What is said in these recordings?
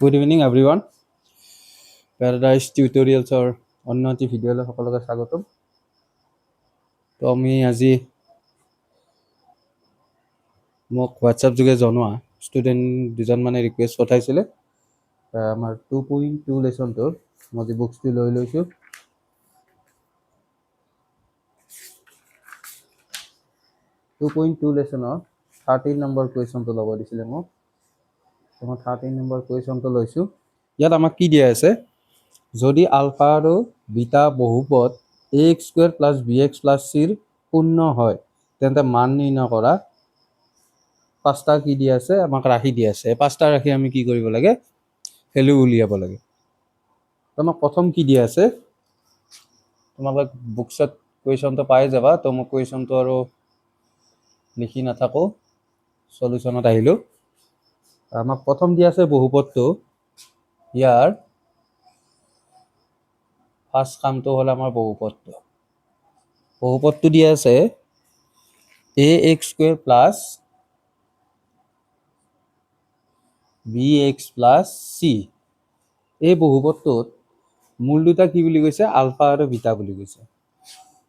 Good evening, everyone. Paradise Tutorials or অন্যটি ভিডিঅ'লৈ সকলোকে স্বাগতম। তো আমি আজি মোক হোৱাটছআপ যোগে জনোৱা ষ্টুডেণ্ট দুজন মানে ৰিকুৱেষ্ট পঠাইছিলে আমাৰ 2.2 লেচনটোৰ মই যি বুকছটো লৈ লৈছোঁ। 2.2 লেচনৰ 13 নম্বৰ কুৱেশ্যনটো ল'ব দিছিলে মোক। মই 13 নম্বৰ কুৱেশ্যনটো লৈছোঁ। ইয়াত আমাক কি দিয়া আছে, যদি আলফা আৰু বিটা বহুপদ ax² + bx + c পূৰ্ণ হয় তেন্তে মান নিৰ্ণয় কৰা। পাঁচটা কি দিয়া আছে, আমাক ৰাশি দিয়া আছে। পাঁচটা ৰাশি আমি কি কৰিব লাগে, ভেলু উলিয়াব লাগে। তো আমাক প্ৰথম কি দিয়া আছে, তোমালোক বুকছত কুৱেশ্যনটো পাই যাবা। তো মই কুৱেশ্যনটো আৰু লিখি নাথাকোঁ, সলিউশ্যনত আহিলোঁ। আমাক প্ৰথম দিয়া আছে বহুপদটো। ইয়াৰ ফাৰ্ষ্ট কামটো হ'ল আমাৰ বহুপদটো দিয়া আছে ax² + bx + c। এই বহুপদটোত মূল দুটা কি বুলি কৈছে, আলফা আৰু বিটা বুলি কৈছে।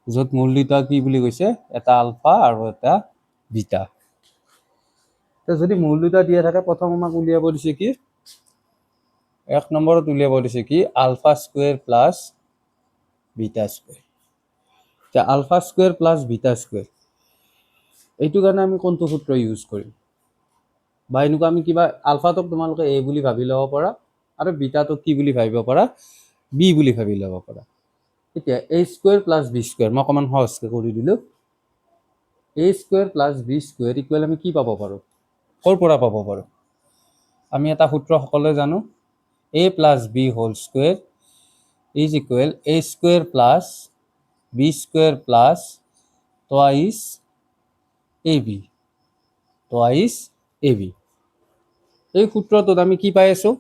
য'ত মূল দুটা কি বুলি কৈছে, এটা আলফা আৰু এটা বিটা। তো যদি মূল দুটা দিয়া থাকে, প্ৰথম আমাক উলিয়াব দিছে কি, এক নম্বৰত উলিয়াব দিছে কি, α² + β²। এতিয়া α² + β², এইটো কাৰণে আমি কোনটো সূত্ৰ ইউজ কৰিম, বা এনেকুৱা আমি কিবা আলফাটোক তোমালোকে এ বুলি ভাবি ল'ব পাৰা আৰু বিটাটোক কি বুলি ভাবিব পাৰা, বি বুলি ভাবি ল'ব পাৰা। এতিয়া a² + b² মই অকণমান সহজকৈ কৰি দিলোঁ। a² + b² ইকুৱেল আমি কি পাব পাৰোঁ, ক'ৰ পৰা পাব পাৰোঁ? আমি এটা সূত্ৰ সকলোৱে জানো, a + b² = a² + b² + twice ab। এই সূত্ৰটোত আমি কি পাই আছোঁ,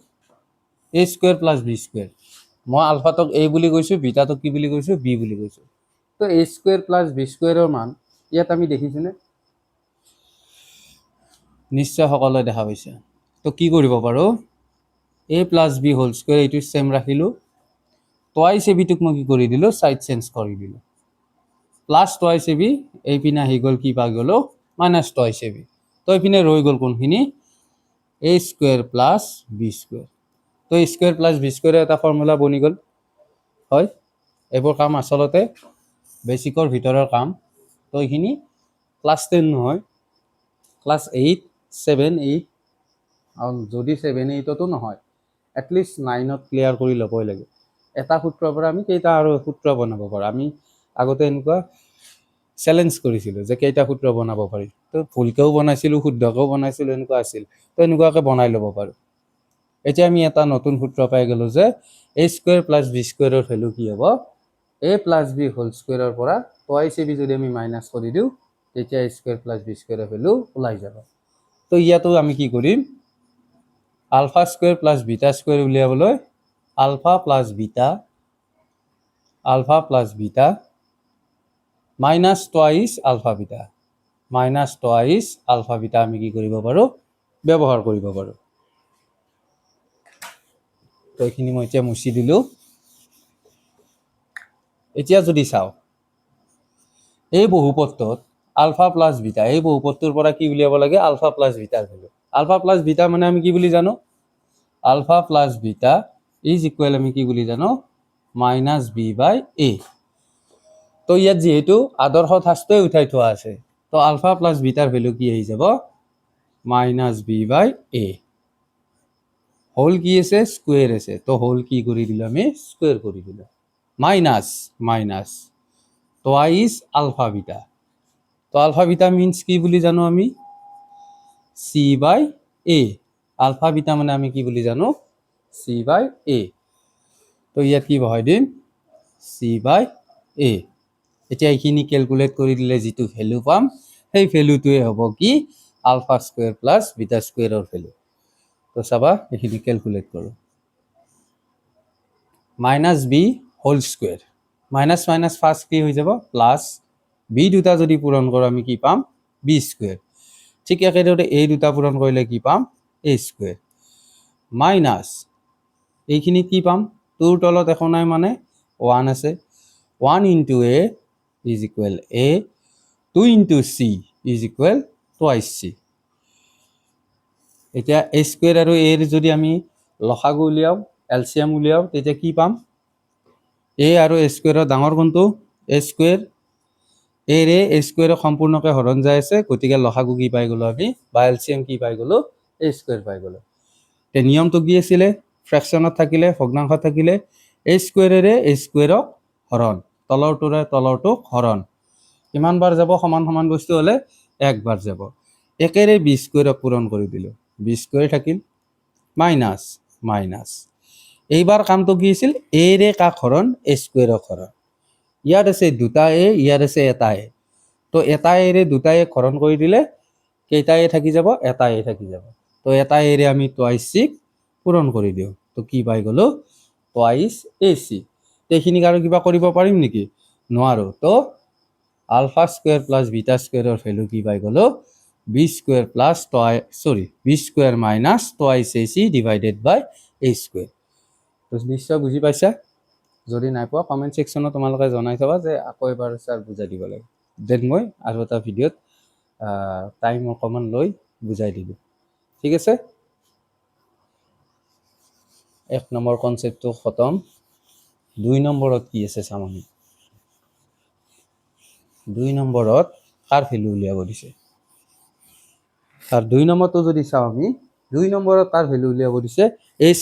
a² + b²। মই আলফাটোক a বুলি কৈছোঁ, বিটাটোক কি বুলি কৈছোঁ, b বুলি কৈছোঁ। তো a² + b² মান ইয়াত আমি দেখিছোঁনে? নিশ্চয় সকলোৱে দেখা পাইছে। তো কি কৰিব পাৰোঁ, a + b² এইটো ছেম ৰাখিলোঁ, টুৱাইচ ab টোক মই কি কৰি দিলোঁ, ছাইড চেঞ্জ কৰি দিলোঁ, প্লাছ টুৱাইচ ab, এইপিনে আহি গ'ল কি পাই গ'লোঁ, মাইনাছ টুৱাইচ ab। তো এইপিনে ৰৈ গ'ল কোনখিনি, a² + b²। তো a² + b² এটা ফৰ্মুলা বনি গ'ল। হয়, এইবোৰ কাম আচলতে বেচিকৰ ভিতৰৰ কাম। তো এইখিনি ক্লাছ 10 নহয়, ক্লাছ 8, 7, 8 আৰু যদি 7, 8তো নহয়, এটলিষ্ট 9ত ক্লিয়াৰ কৰি ল'বই লাগে। এটা সূত্ৰৰ পৰা আমি কেইটা আৰু সূত্ৰ বনাব পাৰোঁ। আমি আগতে এনেকুৱা চেলেঞ্জ কৰিছিলোঁ যে কেইটা সূত্ৰ বনাব পাৰি। তো ভুলকৈও বনাইছিলোঁ, শুদ্ধকৈও বনাইছিলোঁ, এনেকুৱা আছিল। তো এনেকুৱাকৈ বনাই ল'ব পাৰোঁ। এতিয়া আমি এটা নতুন সূত্ৰ পাই গ'লোঁ যে a² + b² ভেলু কি হ'ব, a + b² পৰা টুৱাইচ ab যদি আমি মাইনাছ কৰি দিওঁ, তেতিয়া a² + b² ভেলু ওলাই যাব। তো ইয়াতো আমি কি কৰিম, α² + β² উলিয়াবলৈ α + β মাইনাছ টুৱাইচ α β আমি কি কৰিব পাৰোঁ, ব্যৱহাৰ কৰিব পাৰোঁ। তো এইখিনি মই এতিয়া মুচি দিলোঁ। এতিয়া যদি চাওঁ, এই বহুপদটোত আলফা প্লাছ বিটা, এই বহুপদটোৰ পৰা কি উলিয়াব লাগে, আলফা প্লাছ বিটাৰ ভেলু। আলফা প্লাছ বিটা মানে আমি কি বুলি জানো, আলফা প্লাছ বিটা = আমি কি বুলি জানো, -b/a। তো ইয়াত যিহেতু আদৰ্শ ঠাচটোৱে উঠাই থোৱা আছে, তো আলফা প্লাছ বিটাৰ ভেলু কি আহি যাব, -b/a। হোল কি আছে, স্কুৱেৰ আছে। তো হোল কি কৰি দিলোঁ, আমি স্কুৱেৰ কৰি দিলোঁ, মাইনাছ টুৱাইচ আলফা বিটা। তো আলফা বিটা মিন্স কি বুলি জানো আমি, c/a। আলফা বিটা মানে আমি কি বুলি জানো, c/a। তো ইয়াত কি বহাই দিম, c/a। এতিয়া এইখিনি কেলকুলেট কৰি দিলে যিটো ভেলু পাম, সেই ভেলুটোৱে হ'ব কি, α² + β² ভেলু। তো চাবা এইখিনি কেলকুলেট কৰোঁ, -b² মাইনাছ মাইনাছ ফাৰ্ষ্ট কি হৈ যাব, প্লাছ বি দুটা যদি পূৰণ কৰোঁ আমি কি পাম, b²। ঠিক একেদৰে এই দুটা পূৰণ কৰিলে কি পাম, a²। মাইনাছ এইখিনি কি পাম, 2ৰ তলত একো নাই মানে 1 আছে, 1 into a is equal A, 2 into C is equal twice C. এতিয়া এ স্কুৱেৰ আৰু এৰ যদি আমি লসাগু উলিয়াওঁ, এলচিএম উলিয়াওঁ, তেতিয়া কি পাম, এ আৰু এ স্কুৱেৰৰ ডাঙৰ কোনটো, এ স্কুৱেৰ, এৰে এ স্কুৱেৰক সম্পূৰ্ণকৈ হৰণ যাই আছে, গতিকে লসাগু কি পাই গ'লো আমি, বা এলচিএম কি পাই গ'লো, এ স্কুৱেৰ পাই গ'লো। এতিয়া নিয়মটো কি আছিলে, ফ্ৰেকশ্যনত থাকিলে, ভগ্নাংশত থাকিলে এ স্কুৱেৰেৰে এ স্কুৱেৰক হৰণ, তলৰটোৰে তলৰটোক হৰণ, কিমান বাৰ যাব, সমান সমান বস্তু হ'লে একবাৰ যাব। একেৰে বি স্কুৱেৰক পূৰণ কৰি দিলোঁ, বি স্কুৱেৰ থাকিল, মাইনাছ মাইনাছ, এইবাৰ কামটো কি আছিল, এৰে কাক হৰণ, এ স্কুৱেৰক হৰণ। ইয়াত আছে দুটা এ, ইয়াত আছে এটা এ, তো এটা এৰে দুটা এ হৰণ কৰি দিলে কেইটা এ থাকি যাব, এটা এ থাকি যাব। তো এটা এৰে আমি টুৱাইচ চিক পূৰণ কৰি দিওঁ, তো কি পাই গ'লো, টুৱাইচ এ চি। এইখিনিক আৰু কিবা কৰিব পাৰিম নেকি, নোৱাৰোঁ। তো আলফা স্কুৱেৰ প্লাছ বিটা স্কুৱেৰৰ ভেলু কি পাই গ'লো, B square plus B square minus twice A C divided by A square. তো নিশ্চয় বুজি পাইছা, যদি নাই পোৱা কমেণ্ট ছেকশ্যনত তোমালোকে জনাই থবা যে আকৌ এবাৰ ছাৰ বুজাই দিব লাগে, দেন মই আৰু এটা ভিডিঅ'ত টাইম অকণমান লৈ বুজাই দিলোঁ, ঠিক আছে। 1 নম্বৰ কনচেপ্টটো খতম। 2 নম্বৰত কি আছে চাম আমি। 2 নম্বৰত কাৰ ভেলু উলিয়াব দিছে, তাৰ 2 নম্বৰটো যদি চাওঁ আমি, 2 নম্বৰত তাৰ ভেলু উলিয়াব দিছে as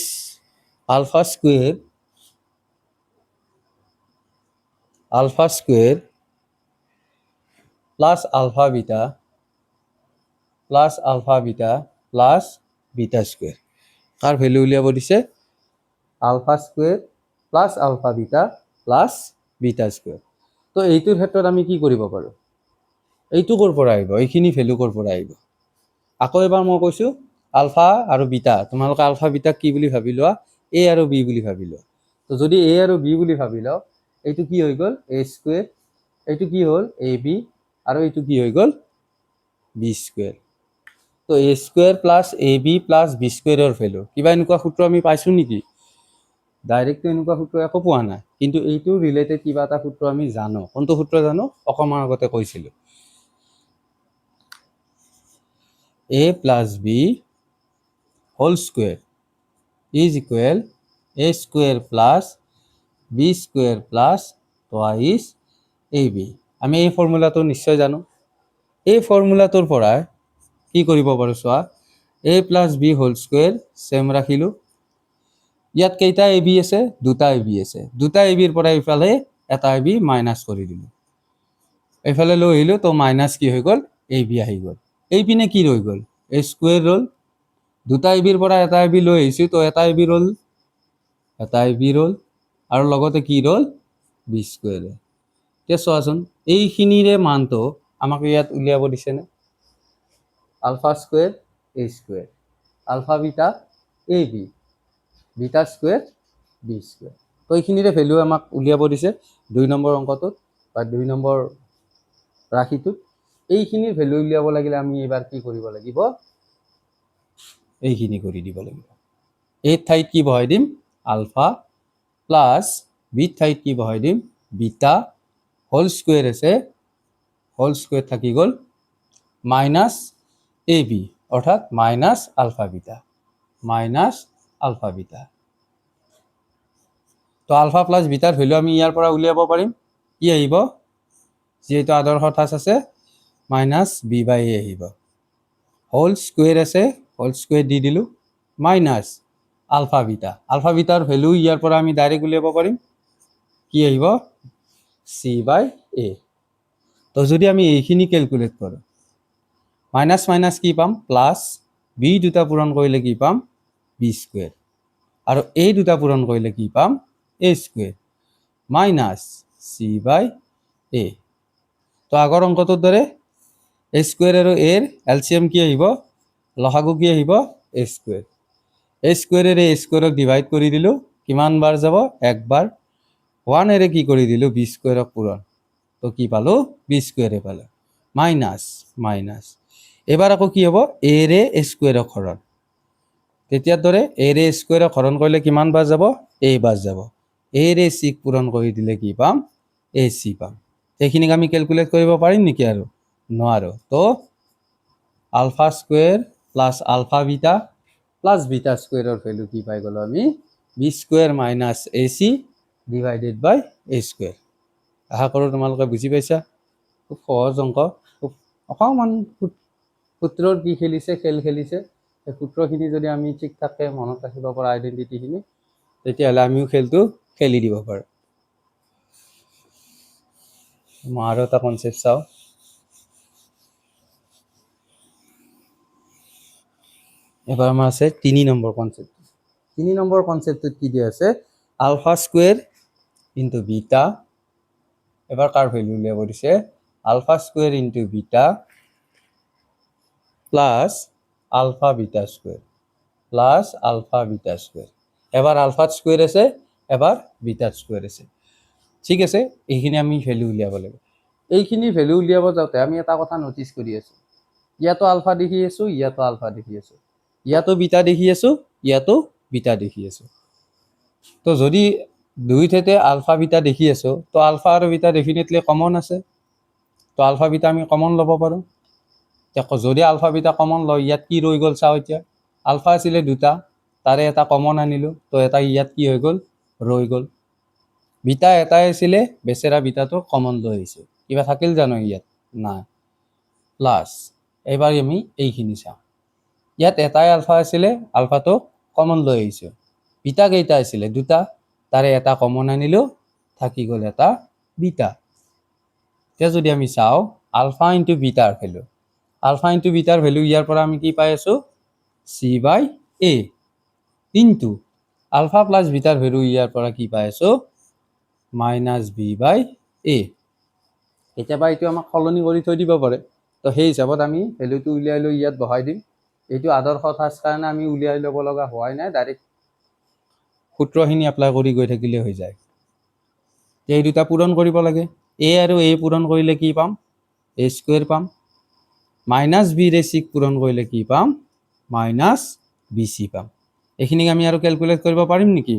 alpha square plus alpha beta plus beta square, কাৰ ভেলু উলিয়াব দিছে, alpha square plus alpha beta plus beta square. তো এইটোৰ ক্ষেত্ৰত আমি কি কৰিব পাৰোঁ, এইটো ক'ৰ পৰা আহিব, এইখিনি ভেলু ক'ৰ পৰা আহিব। আকৌ এবাৰ মই কৈছোঁ, আলফা আৰু বিটা, তোমালোকে আলফা বিটাক কি বুলি ভাবি লোৱা, এ আৰু বি বুলি ভাবি লোৱা। তো যদি এ আৰু বি বুলি ভাবি লওঁ, এইটো কি হৈ গ'ল, এ স্কুৱেৰ, এইটো কি হ'ল এ বি, আৰু এইটো কি হৈ গ'ল বি স্কুৱেৰ। তো এ square plus A B plus B স্কুৱেৰৰ value, কিবা এনেকুৱা সূত্ৰ আমি পাইছোঁ নেকি, ডাইৰেক্টটো এনেকুৱা সূত্ৰ একো পোৱা নাই, কিন্তু এইটো ৰিলেটেড কিবা এটা সূত্ৰ আমি জানো। কোনটো সূত্ৰ জানো, অকণমান আগতে কৈছিলোঁ, A plus B whole square is equal A square plus B square plus twice A B. আমি এই ফৰ্মুলাটো নিশ্চয় জানো। এই ফৰ্মুলাটোৰ পৰা কি কৰিব পাৰোঁ চোৱা, এ প্লাছ বি হোল স্কুৱেৰ চেম ৰাখিলোঁ, ইয়াত কেইটা এ বি আছে, দুটা এ বি আছে, দুটা এ বিৰ পৰা ইফালে এটা এ বি মাইনাছ কৰি দিলোঁ, এইফালে লৈ আহিলোঁ, তো মাইনাছ কি হৈ গ'ল, এ বি আহি গ'ল, এইপিনে কি ৰৈ গ'ল, এ স্কুৱেৰ ৰ'ল, দুটা এ বিৰ পৰা এটা এ বি লৈ আহিছোঁ, তো এটা এ বি ৰ'ল, আৰু লগতে কি ৰ'ল, বি স্কুৱেৰ। এতিয়া চোৱাচোন, এইখিনিৰে মানটো আমাক ইয়াত উলিয়াব দিছেনে, alpha square A square, alpha beta A B, beta square B square. তো এইখিনিৰে ভেলু আমাক উলিয়াব দিছে 2 নম্বৰ অংকটোত বা 2 নম্বৰ ৰাশিটোত। এইখিনিৰ ভেলু উলিয়াব লাগিলে আমি এইবাৰ কি কৰিব লাগিব, এইখিনি কৰি দিব লাগিব। এই ঠাইত কি বহাই দিম, আলফা প্লাছ বিৰ ঠাইত কি বহাই দিম, বিটা হোল স্কুৱেৰ আছে, হোল স্কুৱেৰ থাকি গ'ল, মাইনাছ এ বি, অৰ্থাৎ মাইনাছ আলফা বিটা, তো আলফা প্লাছ বিটাৰ ভেলু আমি ইয়াৰ পৰা উলিয়াব পাৰিম, কি আহিব, যিহেতু আদৰ্শ ঠাঁচ আছে, মাইনাছ বি বাই এ আহিব, হোল স্কুৱেৰ আছে, হোল স্কুৱেৰ দি দিলোঁ, মাইনাছ আলফা বিটাৰ ভেলু ইয়াৰ পৰা আমি ডাইৰেক্ট উলিয়াব পাৰিম, কি আহিব, চি বাই এ। তো যদি আমি এইখিনি কেলকুলেট কৰোঁ, মাইনাছ মাইনাছ কি পাম, প্লাছ, বি দুটা পূৰণ কৰিলে কি পাম, বি স্কুৱেৰ, আৰু এই দুটা পূৰণ কৰিলে কি পাম, এ স্কুৱেৰ, মাইনাছ চি বাই এ। তো আগৰ অংকটোৰ দৰে এ স্কুৱেৰ আৰু এৰ এলচিএম কি আহিব, লসাগু কি আহিব, এ স্কুৱেৰ, এ স্কুৱেৰেৰে এ স্কুৱেৰক ডিভাইড কৰি দিলোঁ, কিমান বাৰ যাব, একবাৰ, 1 কি কৰি দিলোঁ, বি স্কুৱেৰক পূৰণ, তো কি পালোঁ, বি স্কুৱেৰে পালোঁ, মাইনাছ মাইনাছ, এবাৰ আকৌ কি হ'ব, এৰে এ স্কুৱেৰক হৰণ, তেতিয়াৰ দৰে এ ৰে স্কুৱেৰক হৰণ কৰিলে কিমান বাৰ যাব এ বাৰ যাব এ ৰে চিক পূৰণ কৰি দিলে কি পাম এ চি পাম সেইখিনিক আমি কেলকুলেট কৰিব পাৰিম নেকি আৰু নোৱাৰো তো alpha square plus alpha beta plus beta স্কুৱেৰৰ ভেলু কি পাই গ'লো আমি B square minus A C divided by A square আশা কৰোঁ তোমালোকে বুজি পাইছা খুব সহজ অংক খুব অকণমান সূত্ৰৰ কি খেলিছে খেল খেলিছে সেই সূত্ৰখিনি যদি আমি ঠিক ঠাকে মনত ৰাখিব পৰা আইডেণ্টিটিখিনি তেতিয়াহ'লে আমিও খেলটো খেলি দিব পাৰোঁ মই আৰু এটা কনচেপ্ট চাওঁ এবাৰ আমাৰ আছে 3 নম্বৰ কনচেপ্ট 3 নম্বৰ কনচেপ্টটোত কি দিয়া আছে আলফা স্কুৱেৰ ইনটু বিটা এবাৰ কাৰ ভেলু উলিয়াব দিছে alpha square into beta plus alpha beta square plus alpha beta square এবাৰ আলফা স্কুৱেৰ আছে এবাৰ বিটা স্কুৱেৰ আছে ঠিক আছে এইখিনি আমি ভেলু উলিয়াব লাগিব এইখিনি ভেলু উলিয়াব যাওঁতে আমি এটা কথা নটিচ কৰি আছোঁ ইয়াতো আলফা দেখি আছোঁ ইয়াতো আলফা দেখি আছোঁ ইয়াতো বিটা দেখি আছোঁ ইয়াতো বিটা দেখি আছোঁ তো যদি দুইটাতে আলফা বিটা দেখি আছোঁ তো আলফা আৰু বিটা ডেফিনেটলি কমন আছে তো আলফা বিটা আমি কমন ল'ব পাৰোঁ যদি আলফা বিটা কমন লয় ইয়াত কি ৰৈ গ'ল চাওঁ এতিয়া আলফা আছিলে দুটা তাৰে এটা কমন আনিলোঁ তো এটা ইয়াত কি হৈ গ'ল ৰৈ গ'ল বিটা এটাই আছিলে বেচেৰা বিটাটো কমন লৈ আহিছোঁ কিবা থাকিল জানো ইয়াত নাই প্লাছ এইবাৰ আমি এইখিনি চাওঁ ইয়াত এটাই আলফা আছিলে আলফাটো কমন লৈ আহিছোঁ বিটা কেইটা আছিলে দুটা তাৰে এটা কমন আনিলোঁ থাকি গ'ল এটা বিটা এতিয়া যদি আমি চাওঁ আলফা ইনটু বিটাৰ ভেলু আলফা ইনটু বিটাৰ ভেলু ইয়াৰ পৰা আমি কি পাই আছোঁ C by A into alpha plus বিটাৰ ভেলু ইয়াৰ পৰা কি পাই আছোঁ মাইনাছ বি বাই এ কেতিয়াবা এইটো আমাক সলনি কৰি থৈ দিব পাৰে তো সেই হিচাপত আমি ভেলুটো উলিয়াই লৈ ইয়াত বহাই দিম এইটো আদৰ্শ ঠাচ কাৰণে আমি উলিয়াই ল'ব লগা হোৱাই নাই ডাইৰেক্ট সূত্ৰখিনি এপ্লাই কৰি গৈ থাকিলে হৈ যায় এই দুটা পূৰণ কৰিব লাগে এ আৰু এ পূৰণ কৰিলে কি পাম এ স্কুৱেৰ পাম মাইনাছ বি ৰে চিক পূৰণ কৰিলে কি পাম মাইনাছ বি চি পাম এইখিনিক আমি আৰু কেলকুলেট কৰিব পাৰিম নেকি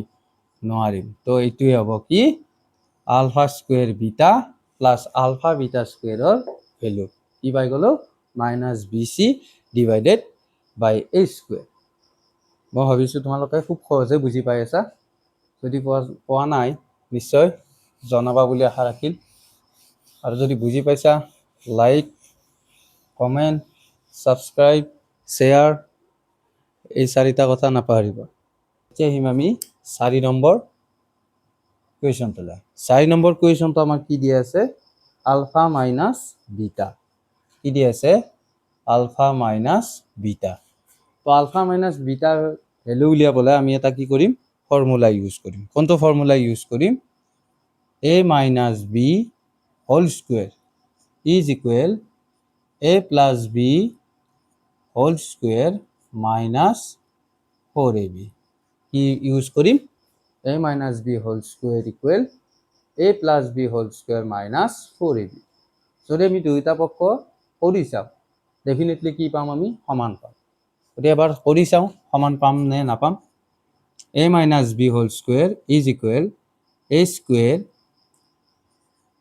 নোৱাৰিম তো এইটোৱে হ'ব কি alpha square beta plus alpha beta স্কুৱেৰৰ ভেলু কি পাই গ'লোঁ minus B C divided by A square মই ভাবিছোঁ তোমালোকে খুব সহজে বুজি পাই আছা যদি পোৱা নাই নিশ্চয় জনাবা বুলি আশা ৰাখিল আৰু যদি বুজি পাইছা লাইক কমেণ্ট ছাবস্ক্ৰাইব শ্বেয়াৰ এই চাৰিটা কথা নাপাহৰিবা এতিয়া আহিম আমি 4 নম্বৰ কুৱেশ্যনটোলৈ 4 নম্বৰ কুৱেশ্যনটো আমাক কি দিয়া আছে আলফা মাইনাছ বিটা কি দিয়া আছে আলফা মাইনাছ বিটা তো আলফা মাইনাছ বিটাৰ ভেলু উলিয়াবলৈ আমি এটা কি কৰিম ফৰ্মুলা ইউজ কৰিম কোনটো ফৰ্মুলা ইউজ কৰিম A minus B whole square is equal A plus B whole square minus 4ab কি ইউজ কৰিম a minus b whole square equal a plus b whole square minus 4ab যদি আমি দুইটা পক্ষ কৰি চাওঁ ডেফিনেটলি কি পাম আমি সমান পাম গতিকে এবাৰ কৰি চাওঁ সমান পাম নে নাপাম a minus b whole square is equal a square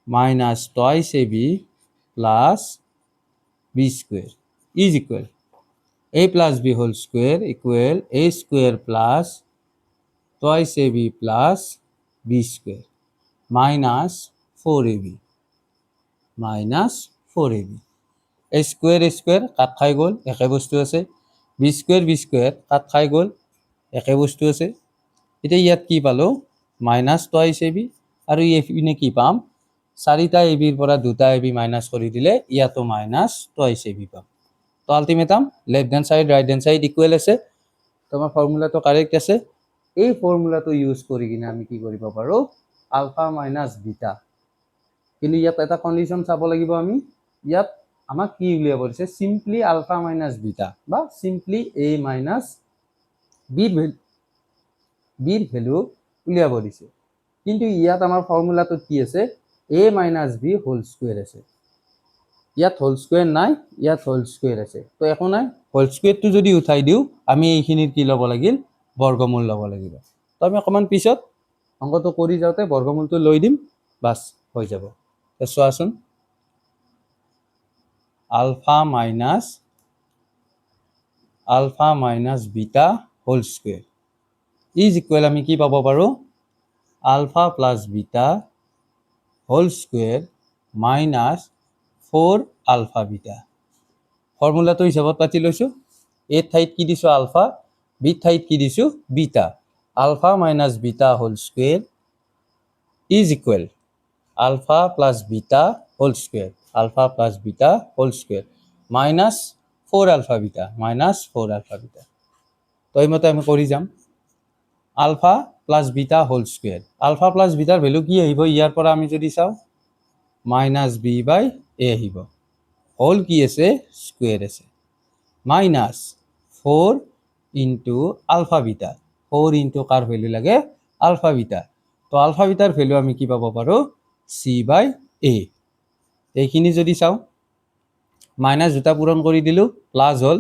minus twice ab plus b square is equal a plus b whole square equal a square plus twice ab plus b square minus 4ab minus 4ab a square কাট খাই গ'ল একে বস্তু আছে b square কাট খাই গ'ল একে বস্তু আছে এতিয়া ইয়াত কি পালো মাইনাছ টুৱাইছ ab আৰু ইপিনে কি পাম চাৰিটা এবিৰ পৰা দুটা এবি মাইনাছ কৰি দিলে ইয়াতো মাইনাছ টুৱাইছ ab পাম তো ultimatum left hand side right hand side equal আছে তোমাৰ ফৰ্মুলাটো কাৰেক্ট আছে এই ফৰ্মুলাটো ইউজ কৰি কিনে আমি কি কৰিব পাৰোঁ আলফা মাইনাছ বিটা কিন্তু ইয়াত এটা কণ্ডিশ্যন চাব লাগিব আমি ইয়াত আমাক কি উলিয়াব দিছে চিম্পলি আলফা মাইনাছ বিটা বা চিম্পলি এ মাইনাছ বিৰ ভেলু উলিয়াব দিছে কিন্তু ইয়াত আমাৰ ফৰ্মুলাটোত কি আছে এ মাইনাছ বি হোল স্কুৱেৰ আছে ইয়াত হোল স্কুৱেৰ নাই ইয়াত হোল স্কুৱেৰ আছে তো একো নাই হোল স্কুৱেৰটো যদি উঠাই দিওঁ আমি এইখিনিৰ কি ল'ব লাগিল বৰ্গমূল ল'ব লাগিব তো আমি অকণমান পিছত অংকটো কৰি যাওঁতে বৰ্গমূলটো লৈ দিম বাছ হৈ যাব চোৱাচোন alpha minus beta whole square is equal আমি কি পাব পাৰোঁ alpha plus beta whole square minus 4 alpha beta ফৰ্মুলাটো হিচাপত পাতি লৈছোঁ এৰ ঠাইত কি দিছোঁ আলফা বিৰ ঠাইত কি দিছোঁ beta alpha minus beta whole square is equal alpha plus beta whole square minus 4 alpha beta তো এইমতে আমি কৰি যাম alpha plus beta whole square alpha plus বিটাৰ ভেলু কি আহিব ইয়াৰ পৰা আমি যদি চাওঁ মাইনাছ বি বাই এ আহিব হোল কি আছে স্কুৱেৰ আছে minus 4 into alpha beta 4 into কাৰ ভেলু লাগে আলফা বিটা তো আলফা বিটাৰ ভেলু আমি কি পাব পাৰোঁ চি বাই এ এইখিনি যদি চাওঁ মাইনাছ দুটা পূৰণ কৰি দিলোঁ প্লাছ হ'ল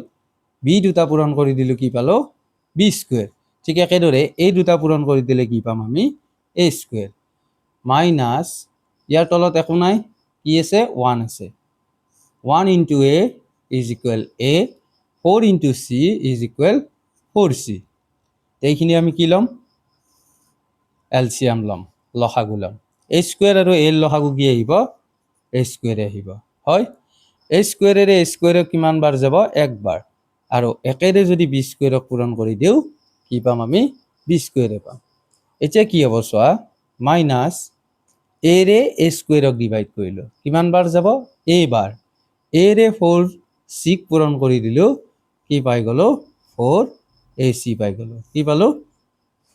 বি দুটা পূৰণ কৰি দিলোঁ কি পালোঁ বি স্কুৱেৰ ঠিক একেদৰে এই দুটা পূৰণ কৰি দিলে কি পাম আমি এ স্কুৱেৰ মাইনাছ ইয়াৰ তলত একো নাই কি আছে 1 আছে 1 into a is equal A 4 into C is equal 4c এইখিনি আমি কি ল'ম এলচিয়াম ল'ম লসাগু ল'ম এ স্কুৱেৰ আৰু এৰ লসাগু কি আহিব এ স্কুৱেৰে আহিব হয় এ স্কুৱেৰেৰে এ স্কুৱেৰক কিমান বাৰ যাব একবাৰ আৰু একেৰে যদি বি স্কুৱেৰক পূৰণ কৰি দিওঁ কি পাম আমি বি স্কুৱেৰে পাম এতিয়া কি হ'ব চোৱা মাইনাছ এৰে এ স্কুৱেৰক ডিভাইড কৰিলোঁ কিমান বাৰ যাব এ বাৰ এৰে 4c পূৰণ কৰি দিলোঁ কি পাই গ'লোঁ 4ac পাই গ'লোঁ কি পালোঁ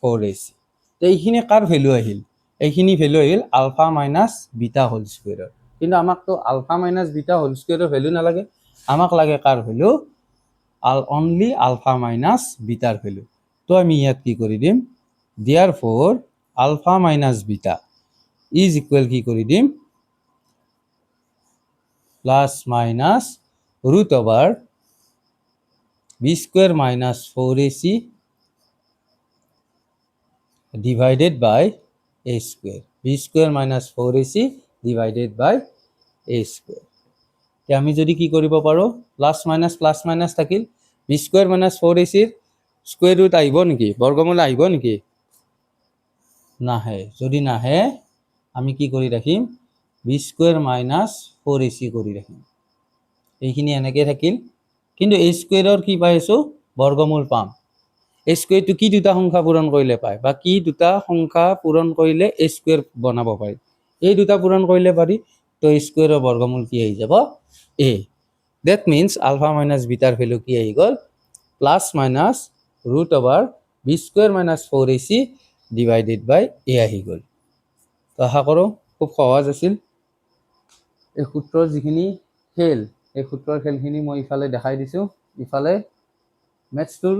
4ac তো এইখিনি কাৰ ভেলু আহিল এইখিনি ভেলু আহিল আলফা মাইনাছ বিটা হোল স্কুৱেৰৰ কিন্তু আমাকতো আলফা মাইনাছ বিটা হোল স্কুৱেৰৰ ভেলু নালাগে আমাক লাগে কাৰ ভেলু অনলি আলফা মাইনাছ বিটাৰ ভেলু তো আমি ইয়াত কি কৰি দিম therefore alpha minus beta is equal কি কৰি দিম plus minus root over B square minus 4ac divided by A square B square minus 4ac divided by A square এতিয়া আমি যদি কি কৰিব পাৰোঁ প্লাছ মাইনাছ থাকিল b square minus 4ac square root আহিব নেকি বৰ্গমূল আহিব নেকি নাহে যদি নাহে আমি কি কৰি ৰাখিম বি স্কুৱেৰ মাইনাছ 4ac কৰি ৰাখিম এইখিনি এনেকৈ থাকিল কিন্তু এ স্কুৱেৰৰ কি পাই আছোঁ বৰ্গমূল পাম এ স্কুৱেৰটো কি দুটা সংখ্যা পূৰণ কৰিলে পায় বা কি দুটা সংখ্যা পূৰণ কৰিলে এ স্কুৱেৰ বনাব পাৰি এই দুটা পূৰণ কৰিলে পাৰি তো এ স্কুৱেৰৰ বৰ্গমূল কি আহি যাব এ ডেট মিনছ আলফা মাইনাছ বিটাৰ ভেলু কি আহি গ'ল plus minus root over B square minus 4ac divided by A আহি গ'ল তো আশা কৰোঁ খুব সহজ আছিল এই সূত্ৰৰ যিখিনি খেল এই সূত্ৰৰ খেলখিনি মই ইফালে দেখাই দিছোঁ ইফালে মেথছটোৰ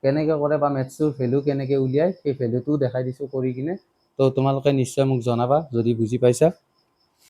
কেনেকৈ কৰে বা মেথছটোৰ ভেলু কেনেকৈ উলিয়ায় সেই ভেলুটোও দেখাই দিছোঁ কৰি কিনে তো তোমালোকে নিশ্চয় মোক জনাবা যদি বুজি পাইছা